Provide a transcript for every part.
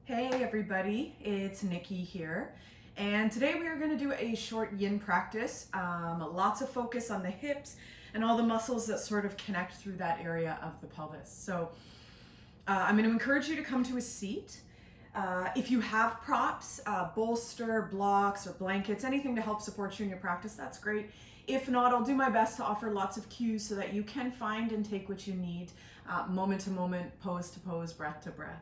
Hey everybody, it's Nikki here, and today we are going to do a short yin practice. Lots of focus on the hips and all the muscles that sort of connect through that area of the pelvis. So I'm going to encourage you to come to a seat. If you have props, bolster, blocks, or blankets, anything to help support you in your practice, that's great. If not, I'll do my best to offer lots of cues so that you can find and take what you need moment to moment, pose to pose, breath to breath.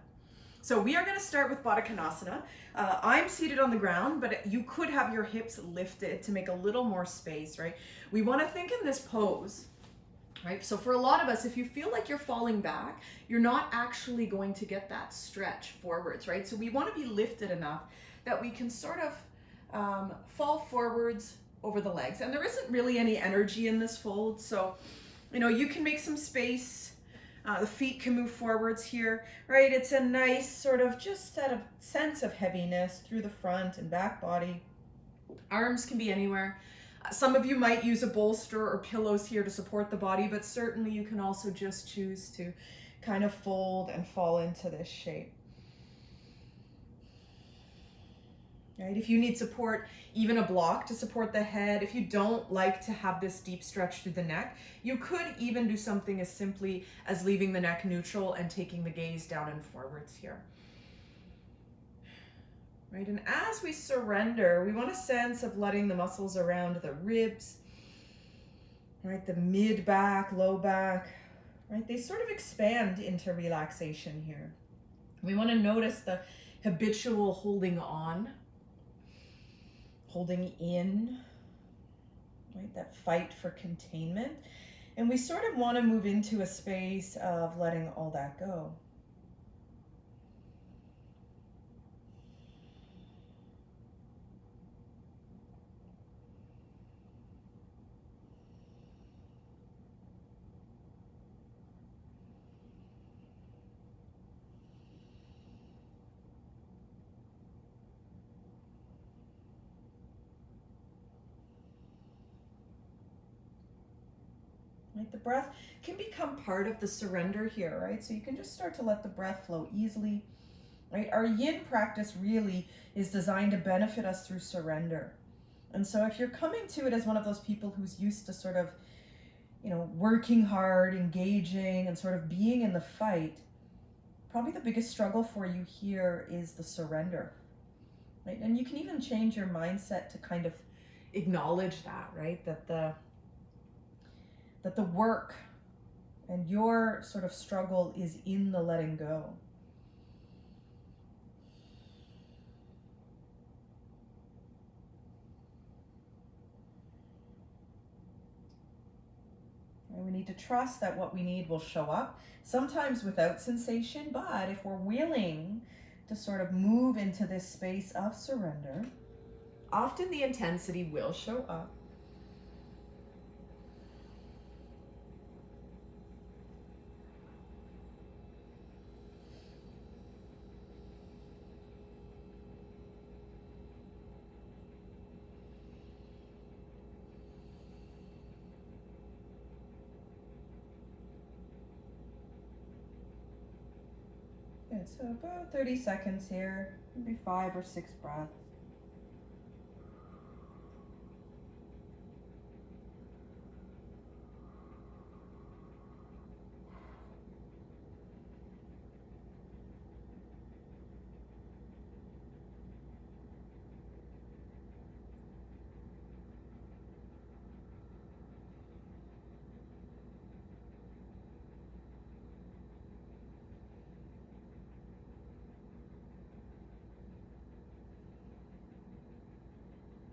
So we are going to start with Badakanasana. I'm seated on the ground, but you could have your hips lifted to make a little more space, right? We want to think in this pose, right? So for a lot of us, if you feel like you're falling back, you're not actually going to get that stretch forwards, right? So we want to be lifted enough that we can sort of fall forwards over the legs. And there isn't really any energy in this fold. So, you can make some space. The feet can move forwards here, right? It's a nice sort of just sense of heaviness through the front and back body. Arms can be anywhere. Some of you might use a bolster or pillows here to support the body, but certainly you can also just choose to kind of fold and fall into this shape. Right? If you need support, even a block to support the head, if you don't like to have this deep stretch through the neck, you could even do something as simply as leaving the neck neutral and taking the gaze down and forwards here. Right? And as we surrender, we want a sense of letting the muscles around the ribs, right? The mid back, low back, right? They sort of expand into relaxation here. We want to notice the habitual holding on, holding in, right? That fight for containment. And we sort of want to move into a space of letting all that go. Right? The breath can become part of the surrender here, right? So you can just start to let the breath flow easily, right? Our yin practice really is designed to benefit us through surrender. And so if you're coming to it as one of those people who's used to sort of, working hard, engaging, and sort of being in the fight, probably the biggest struggle for you here is the surrender, right? And you can even change your mindset to kind of acknowledge that, right? That the work and your sort of struggle is in the letting go. And we need to trust that what we need will show up, sometimes without sensation, but if we're willing to sort of move into this space of surrender, often the intensity will show up. Good, so about 30 seconds here, maybe 5 or 6 breaths.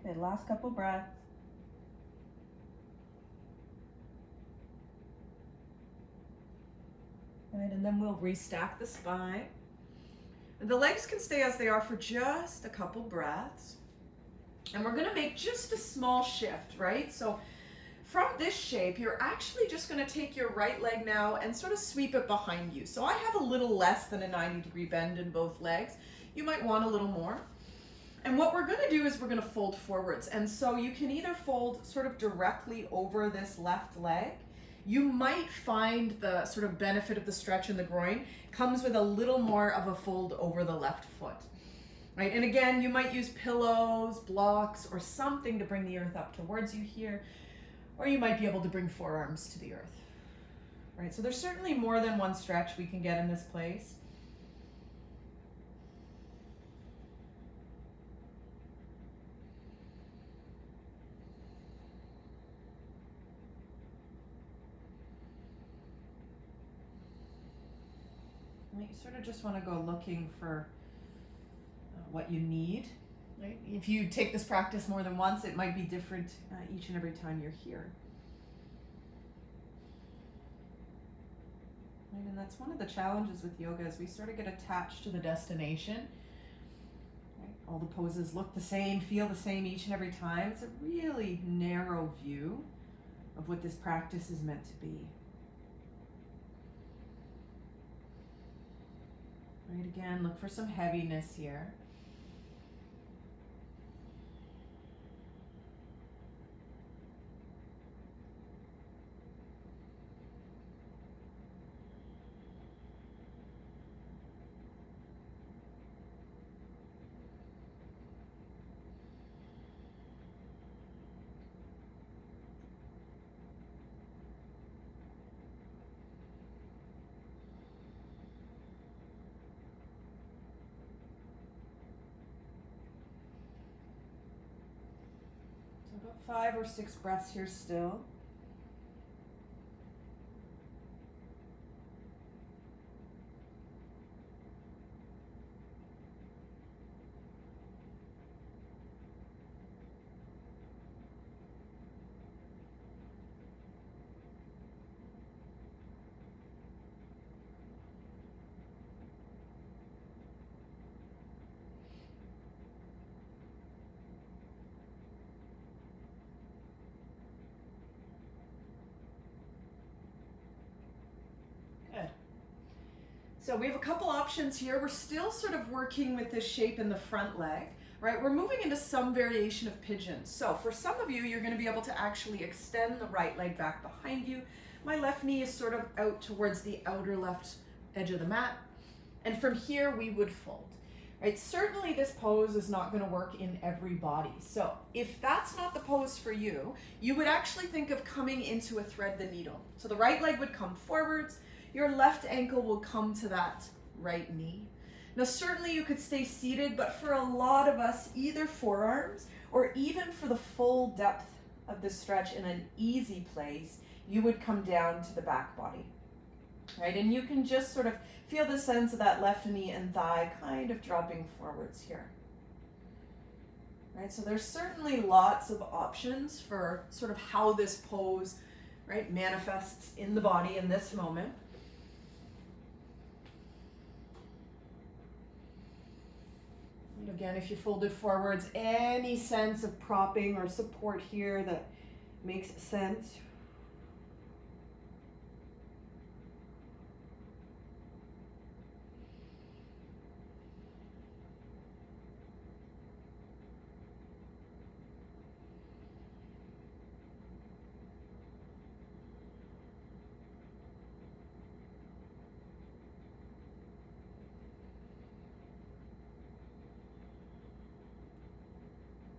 Good, last couple breaths. All right, and then we'll restack the spine. And the legs can stay as they are for just a couple breaths. And we're gonna make just a small shift, right? So from this shape, you're actually just gonna take your right leg now and sort of sweep it behind you. So I have a little less than a 90-degree bend in both legs. You might want a little more. And what we're gonna do is we're gonna fold forwards. And so you can either fold sort of directly over this left leg, you might find the sort of benefit of the stretch in the groin comes with a little more of a fold over the left foot. Right? And again, you might use pillows, blocks, or something to bring the earth up towards you here, or you might be able to bring forearms to the earth. Right? So there's certainly more than one stretch we can get in this place. You sort of just want to go looking for what you need. Right? If you take this practice more than once, it might be different each and every time you're here. Right? And that's one of the challenges with yoga, is we sort of get attached to the destination. Right? All the poses look the same, feel the same each and every time. It's a really narrow view of what this practice is meant to be. Right, again, look for some heaviness here. About 5 or 6 breaths here still. So we have a couple options here. We're still sort of working with this shape in the front leg, right? We're moving into some variation of pigeon. So for some of you, you're going to be able to actually extend the right leg back behind you. My left knee is sort of out towards the outer left edge of the mat. And from here, we would fold, right? Certainly this pose is not going to work in every body. So if that's not the pose for you, you would actually think of coming into a thread the needle. So the right leg would come forwards. Your left ankle will come to that right knee. Now, certainly you could stay seated, but for a lot of us, either forearms or even for the full depth of the stretch in an easy place, you would come down to the back body, right? And you can just sort of feel the sense of that left knee and thigh kind of dropping forwards here, right? So there's certainly lots of options for sort of how this pose, right, manifests in the body in this moment. Again, if you folded forwards, any sense of propping or support here that makes sense.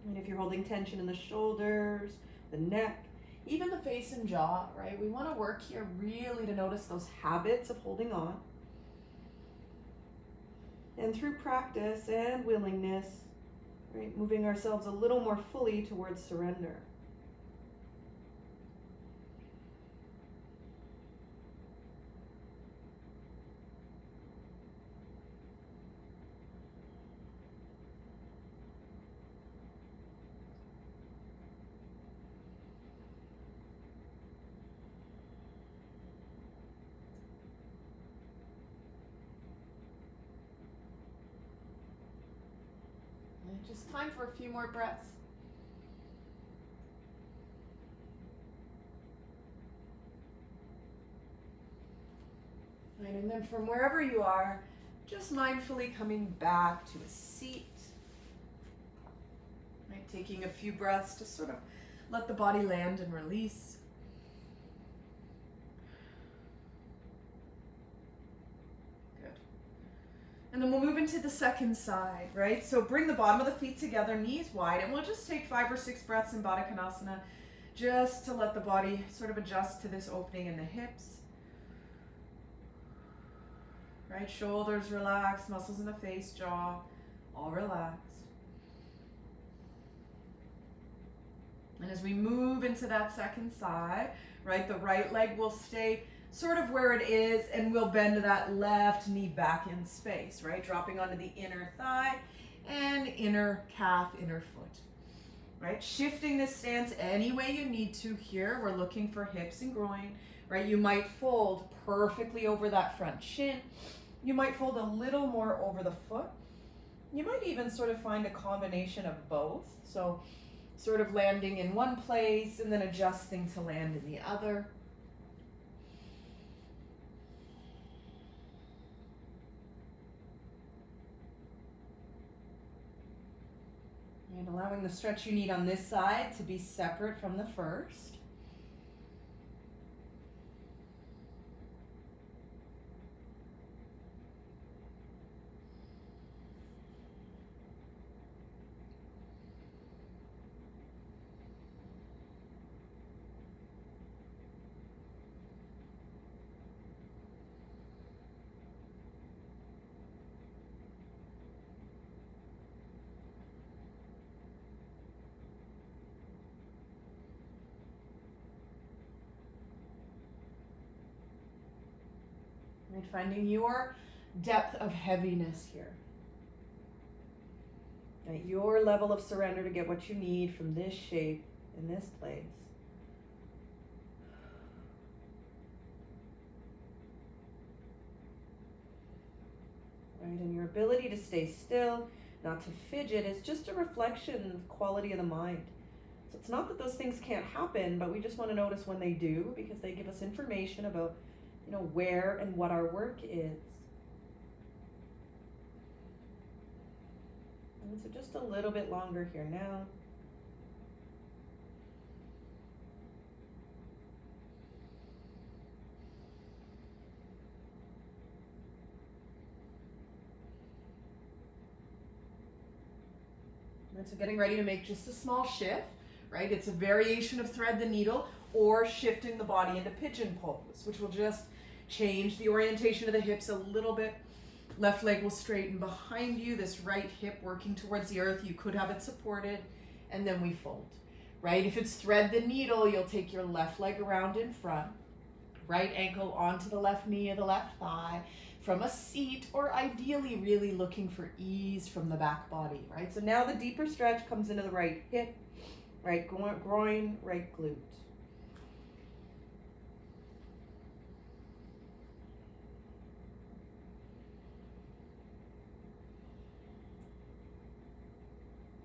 And if you're holding tension in the shoulders, the neck, even the face and jaw, right? We want to work here really to notice those habits of holding on. And through practice and willingness, right, moving ourselves a little more fully towards surrender. Just time for a few more breaths. Right, and then from wherever you are, just mindfully coming back to a seat. Right, taking a few breaths to sort of let the body land and release. And then we'll move into the second side, right? So bring the bottom of the feet together, knees wide, and we'll just take 5 or 6 breaths in Badakanasana just to let the body sort of adjust to this opening in the hips. Right, shoulders relaxed, muscles in the face, jaw, all relaxed. And as we move into that second side, right, the right leg will stay sort of where it is, and we'll bend that left knee back in space, right? Dropping onto the inner thigh and inner calf, inner foot, right? Shifting this stance any way you need to here. We're looking for hips and groin, right? You might fold perfectly over that front shin. You might fold a little more over the foot. You might even sort of find a combination of both. So sort of landing in one place and then adjusting to land in the other. And allowing the stretch you need on this side to be separate from the first. Right, finding your depth of heaviness here. Right, your level of surrender to get what you need from this shape in this place. Right, and your ability to stay still, not to fidget, is just a reflection of the quality of the mind. So it's not that those things can't happen, but we just want to notice when they do, because they give us information about, you know, where and what our work is. And so just a little bit longer here now. And so getting ready to make just a small shift, right? It's a variation of thread the needle or shifting the body into pigeon pose, which will just change the orientation of the hips a little bit. Left leg will straighten behind you, this right hip working towards the earth. You could have it supported, and then we fold, right? If it's thread the needle, you'll take your left leg around in front, right ankle onto the left knee or the left thigh from a seat, or ideally really looking for ease from the back body, right? So now the deeper stretch comes into the right hip, right groin, right glute.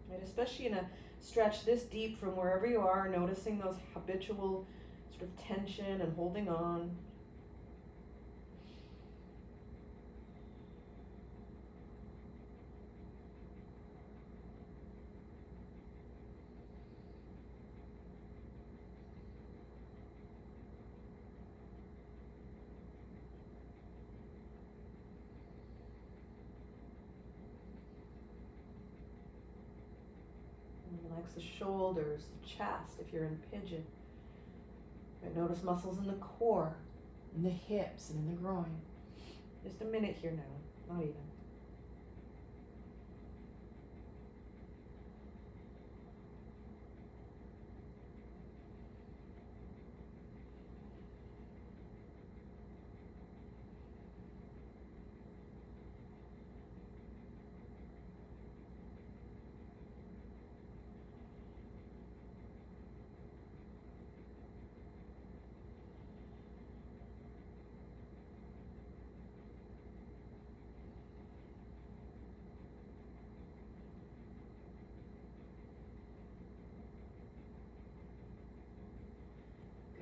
Right, especially in a stretch this deep from wherever you are, noticing those habitual sort of tension and holding on. Relax the shoulders, the chest if you're in pigeon. Right, notice muscles in the core, in the hips, and in the groin. Just a minute here now, not even.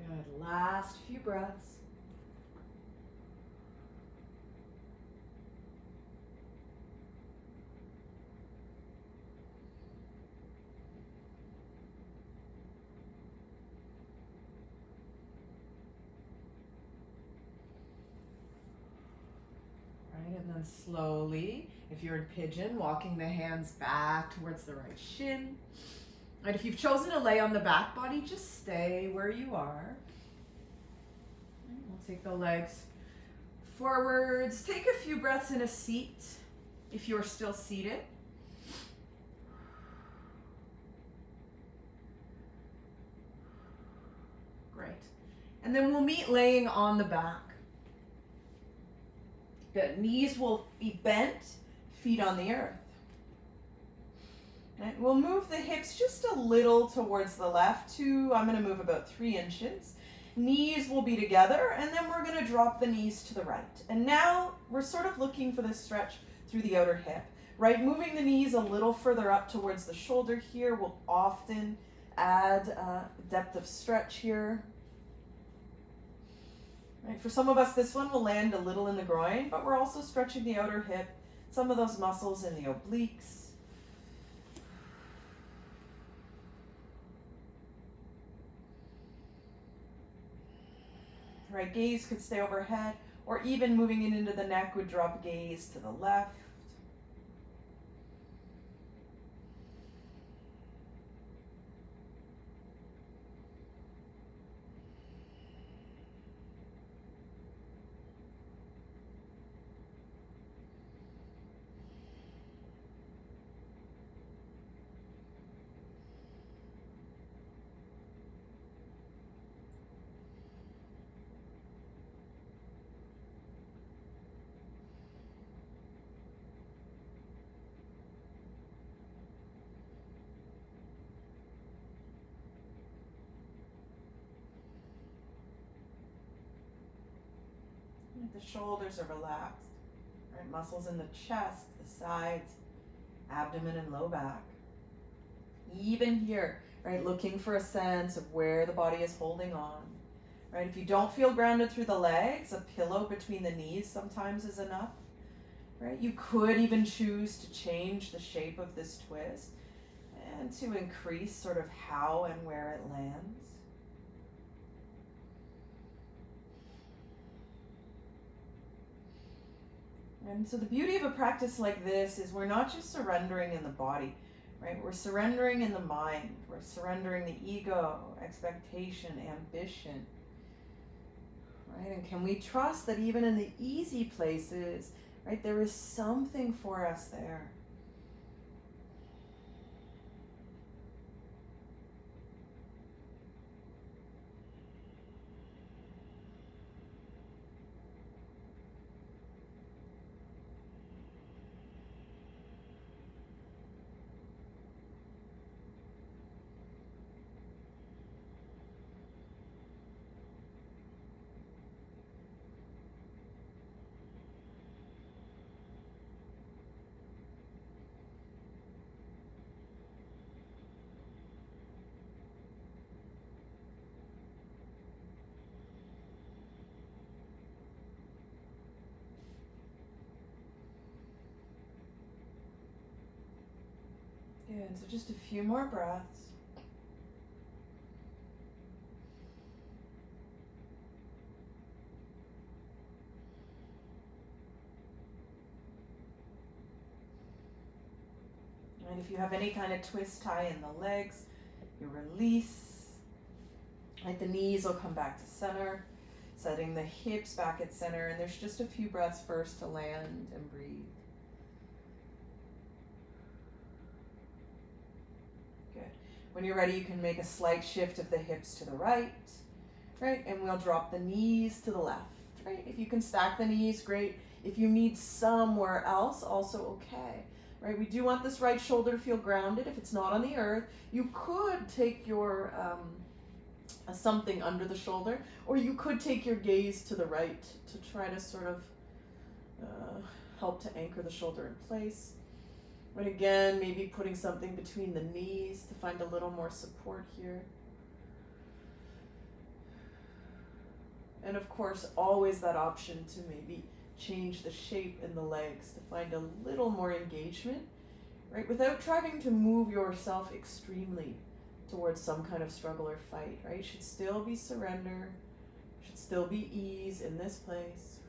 Good, last few breaths. Right, and then And slowly, if you're in Pigeon, walking the hands back towards the right shin. And if you've chosen to lay on the back body, just stay where you are. And we'll take the legs forwards. Take a few breaths in a seat if you're still seated. Great. And then we'll meet laying on the back. Good. Knees will be bent, feet on the earth. Right. We'll move the hips just a little towards the left. I'm going to move about 3 inches. Knees will be together, and then we're going to drop the knees to the right. And now we're sort of looking for this stretch through the outer hip. Right, moving the knees a little further up towards the shoulder here will often add depth of stretch here. Right, for some of us, this one will land a little in the groin, but we're also stretching the outer hip, some of those muscles in the obliques. Right, gaze could stay overhead, or even moving it into the neck would drop gaze to the left. The shoulders are relaxed, right? Muscles in the chest, the sides, abdomen and low back. Even here, right? Looking for a sense of where the body is holding on, right? If you don't feel grounded through the legs, a pillow between the knees sometimes is enough, right? You could even choose to change the shape of this twist and to increase sort of how and where it lands. And so the beauty of a practice like this is we're not just surrendering in the body, right? We're surrendering in the mind. We're surrendering the ego, expectation, ambition, right? And can we trust that even in the easy places, right, there is something for us there? Good, so just a few more breaths. And if you have any kind of twist tie in the legs, you release. Right, the knees will come back to center, setting the hips back at center, and there's just a few breaths first to land and breathe. Good. When you're ready, you can make a slight shift of the hips to the right, and we'll drop the knees to the left, right? If you can stack the knees, great. If you need somewhere else, also okay. Right, we do want this right shoulder to feel grounded. If it's not on the earth, you could take your something under the shoulder, or you could take your gaze to the right to try to sort of help to anchor the shoulder in place. But again, maybe putting something between the knees to find a little more support here. And of course, always that option to maybe change the shape in the legs to find a little more engagement, right? Without trying to move yourself extremely towards some kind of struggle or fight, right? Should still be surrender, should still be ease in this place.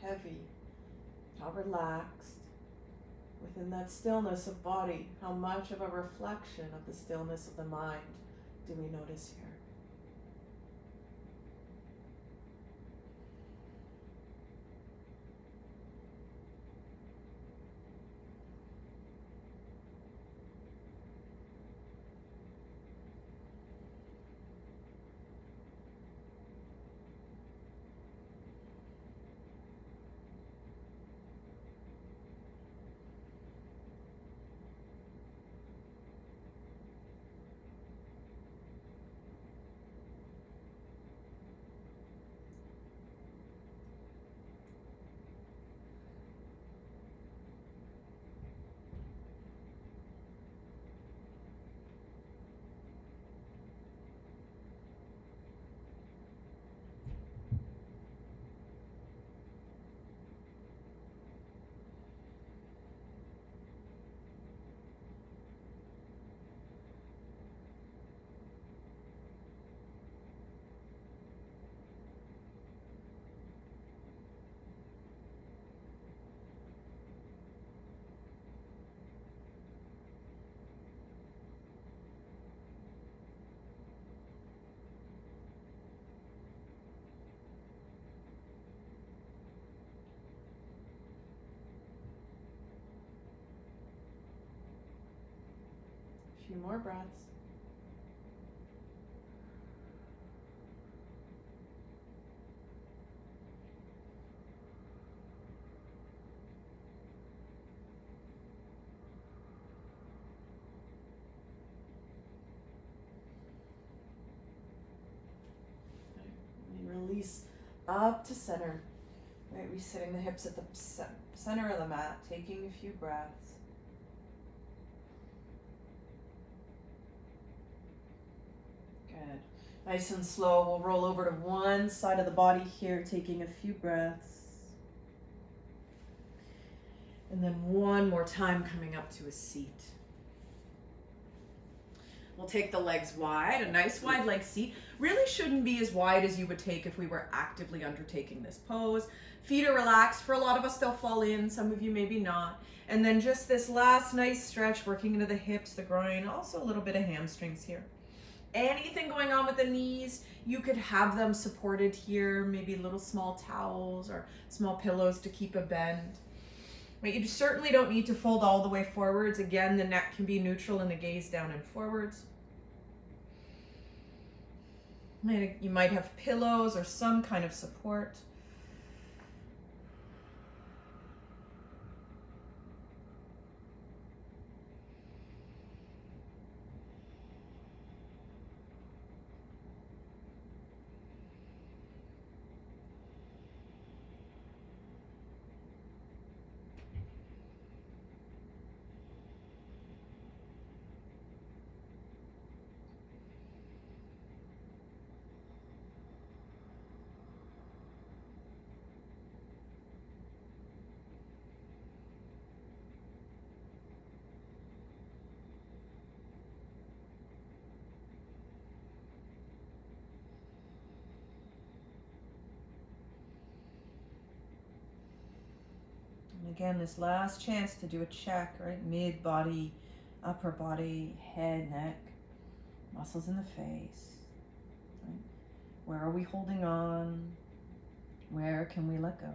heavy, how relaxed. Within that stillness of body, how much of a reflection of the stillness of the mind do we notice here? A few more breaths. And release up to center. Right, resetting the hips at the center of the mat, taking a few breaths. Good. Nice and slow, we'll roll over to one side of the body here, taking a few breaths. And then one more time, coming up to a seat. We'll take the legs wide, a nice wide leg seat. Really shouldn't be as wide as you would take if we were actively undertaking this pose. Feet are relaxed. For a lot of us, they'll fall in. Some of you maybe not. And then just this last nice stretch, working into the hips, the groin, also a little bit of hamstrings here. Anything going on with the knees, you could have them supported here, maybe little small towels or small pillows to keep a bend. But you certainly don't need to fold all the way forwards. Again, the neck can be neutral and the gaze down and forwards. You might have pillows or some kind of support. And again, this last chance to do a check, right? Mid body, upper body, head, neck, muscles in the face. Right? Where are we holding on? Where can we let go?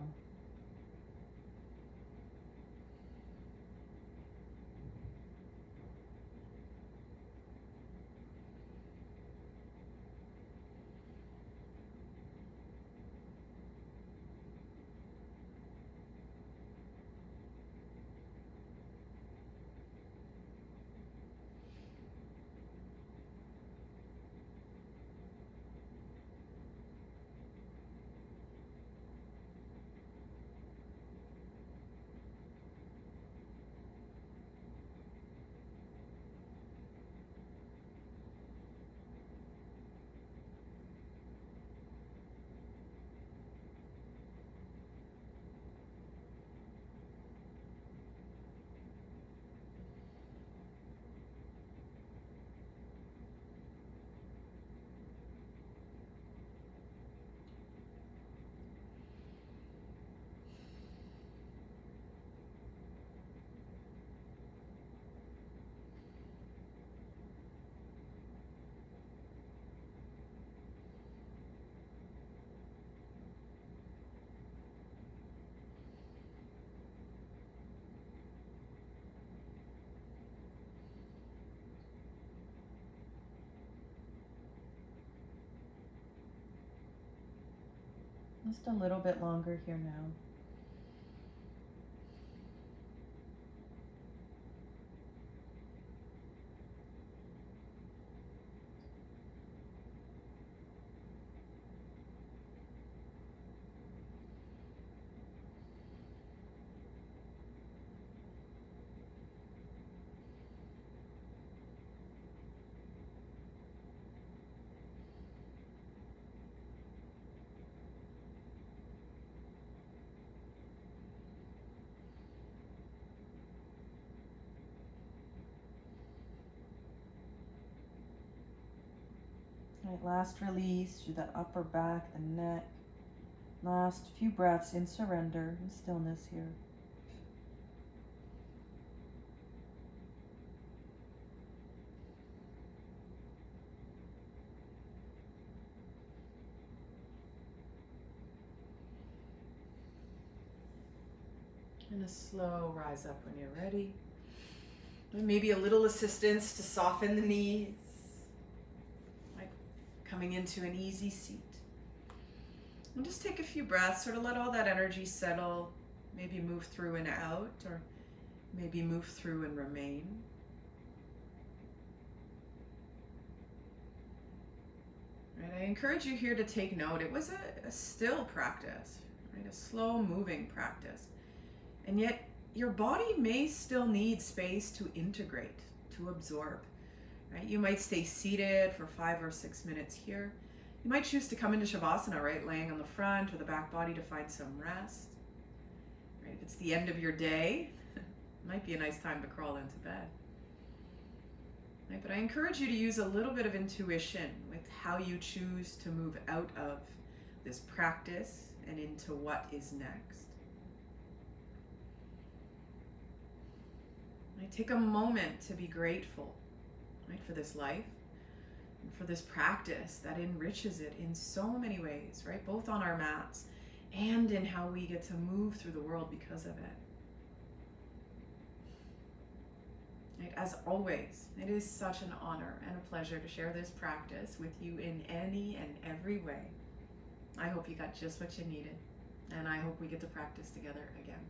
Just a little bit longer here now. Right, last release through that upper back, the neck. Last few breaths in surrender and stillness here. And a slow rise up when you're ready. And maybe a little assistance to soften the knees. Like coming into an easy seat. And just take a few breaths, sort of let all that energy settle. Maybe move through and out, or maybe move through and remain. Right, I encourage you here to take note. It was a still practice, right? A slow moving practice. And yet your body may still need space to integrate, to absorb, right? You might stay seated for 5 or 6 minutes here. You might choose to come into Shavasana, right? Laying on the front or the back body to find some rest. Right? If it's the end of your day, it might be a nice time to crawl into bed. Right? But I encourage you to use a little bit of intuition with how you choose to move out of this practice and into what is next. Right? Take a moment to be grateful, right, for this life and for this practice that enriches it in so many ways, right? Both on our mats and in how we get to move through the world because of it. Right? As always, it is such an honor and a pleasure to share this practice with you in any and every way. I hope you got just what you needed, and I hope we get to practice together again.